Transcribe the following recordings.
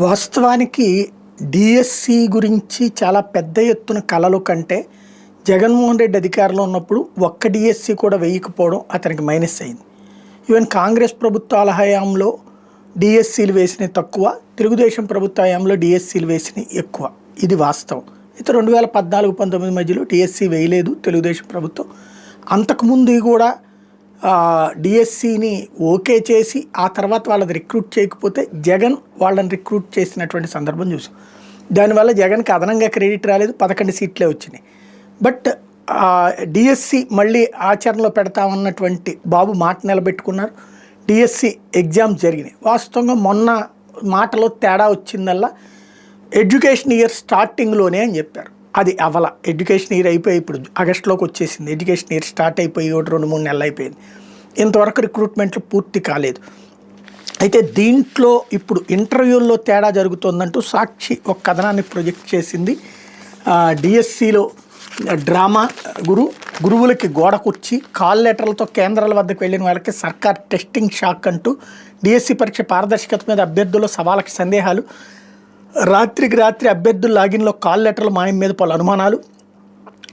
వాస్తవానికి డిఎస్సి గురించి చాలా పెద్ద ఎత్తున కలలు కంటే జగన్మోహన్ రెడ్డి అధికారంలో ఉన్నప్పుడు ఒక్క డిఎస్సి కూడా వేయకపోవడం అతనికి మైనస్ అయింది. ఈవెన్ కాంగ్రెస్ ప్రభుత్వాల హయాంలో డిఎస్సీలు వేసినవి తక్కువ, తెలుగుదేశం ప్రభుత్వ హయాంలో డిఎస్సీలు వేసినవి ఎక్కువ. ఇది వాస్తవం. అయితే 2014-19 మధ్యలో డిఎస్సి వేయలేదు తెలుగుదేశం ప్రభుత్వం. అంతకుముందు కూడా డిఎస్సిని ఓకే చేసి ఆ తర్వాత వాళ్ళది రిక్రూట్ చేయకపోతే జగన్ వాళ్ళని రిక్రూట్ చేసినటువంటి సందర్భం చూసాం. దానివల్ల జగన్కి అదనంగా క్రెడిట్ రాలేదు, 11 సీట్లే వచ్చినాయి. బట్ డిఎస్సి మళ్ళీ ఆచరణలో పెడతామన్నటువంటి బాబు మాట నిలబెట్టుకున్నారు. డిఎస్సి ఎగ్జామ్స్ జరిగినాయి. వాస్తవంగా మొన్న మాటలో తేడా వచ్చిందల్లా ఎడ్యుకేషన్ ఇయర్ స్టార్టింగ్లోనే అని చెప్పారు. అది అవల. ఎడ్యుకేషన్ ఇయర్ అయిపోయి ఇప్పుడు ఆగస్టులోకి వచ్చేసింది. ఎడ్యుకేషన్ ఇయర్ స్టార్ట్ అయిపోయి 2-3 నెలలు అయిపోయింది. ఇంతవరకు రిక్రూట్మెంట్లు పూర్తి కాలేదు. అయితే దీంట్లో ఇప్పుడు ఇంటర్వ్యూల్లో తేడా జరుగుతోందంటూ సాక్షి ఒక కథనాన్ని ప్రొజెక్ట్ చేసింది. డిఎస్సిలో డ్రామా గురువులకి గోడకొచ్చి కాల్ లెటర్లతో కేంద్రాల వద్దకు వెళ్ళిన వాళ్ళకి సర్కార్ టెస్టింగ్ షాక్ అంటూ డిఎస్సి పరీక్ష పారదర్శకత మీద అభ్యర్థుల సవాళ్ళకి సందేహాలు, రాత్రికి రాత్రి అభ్యర్థుల లాగిన్లో కాల్ లెటర్ల మాయం మీద పలు అనుమానాలు,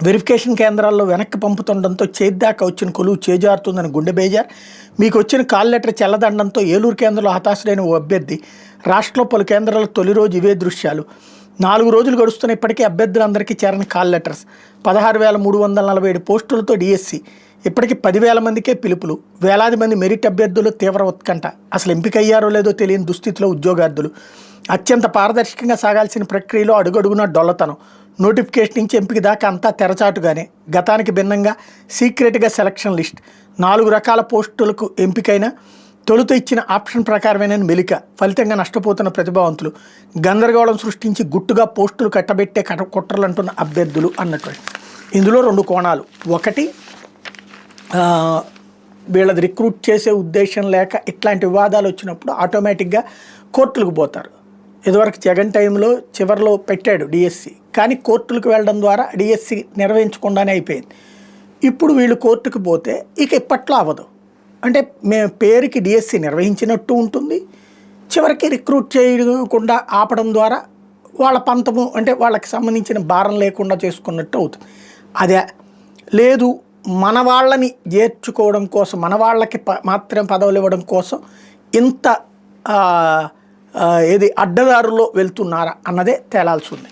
వెరిఫికేషన్ కేంద్రాల్లో వెనక్కి పంపుతుండడంతో చేద్దాకా వచ్చిన కొలువు చేజారుతుందని గుండె బేజార్, మీకు వచ్చిన కాల్ లెటర్ చెల్లదండంతో ఏలూరు కేంద్రంలో హతాశుడైన ఓ అభ్యర్థి, రాష్ట్రంలో పలు కేంద్రాల్లో తొలి రోజు ఇవే దృశ్యాలు, 4 రోజులు గడుస్తున్న ఇప్పటికీ అభ్యర్థులందరికీ చేరని కాల్ లెటర్స్, 16,347 పోస్టులతో డిఎస్సి, ఇప్పటికీ 10,000 మందికే పిలుపులు, వేలాది మంది మెరిట్ అభ్యర్థులు తీవ్ర ఉత్కంఠ, అసలు ఎంపిక అయ్యారో లేదో తెలియని దుస్థితిలో ఉద్యోగార్థులు, అత్యంత పారదర్శకంగా సాగాల్సిన ప్రక్రియలో అడుగడుగునా డొల్లతనం, నోటిఫికేషన్ నుంచి ఎంపిక దాకా అంతా తెరచాటుగానే, గతానికి భిన్నంగా సీక్రెట్గా సెలక్షన్ లిస్ట్, 4 రకాల పోస్టులకు ఎంపికైన తొలుత ఇచ్చిన ఆప్షన్ ప్రకారమైన మెలిక, ఫలితంగా నష్టపోతున్న ప్రతిభావంతులు, గందరగోళం సృష్టించి గుట్టుగా పోస్టులు కట్టబెట్టే కుట్రలు అంటున్న అభ్యర్థులు అన్నటువంటి. ఇందులో 2 కోణాలు. ఒకటి, వీళ్ళది రిక్రూట్ చేసే ఉద్దేశం లేక ఇట్లాంటి వివాదాలు వచ్చినప్పుడు ఆటోమేటిక్గా కోర్టులకు పోతారు. ఇదివరకు జగన్ టైంలో చివరిలో పెట్టాడు డిఎస్సి, కానీ కోర్టులకు వెళ్ళడం ద్వారా డిఎస్సి నిర్వహించకుండానే అయిపోయింది. ఇప్పుడు వీళ్ళు కోర్టుకు పోతే ఇక ఇప్పట్లో అవ్వదు. అంటే మేము పేరుకి డిఎస్సి నిర్వహించినట్టు ఉంటుంది, చివరికి రిక్రూట్ చేయకుండా ఆపడం ద్వారా వాళ్ళ పంతము అంటే వాళ్ళకి సంబంధించిన భారం లేకుండా చేసుకున్నట్టు అవుతుంది. అదే లేదు, మన వాళ్ళని చేర్చుకోవడం కోసం, మన వాళ్ళకి మాత్రం పదవులు ఇవ్వడం కోసం ఇంత ఏది అడ్డదారుల్లో వెళ్తున్నారా అన్నదే తేలాల్సి ఉంది.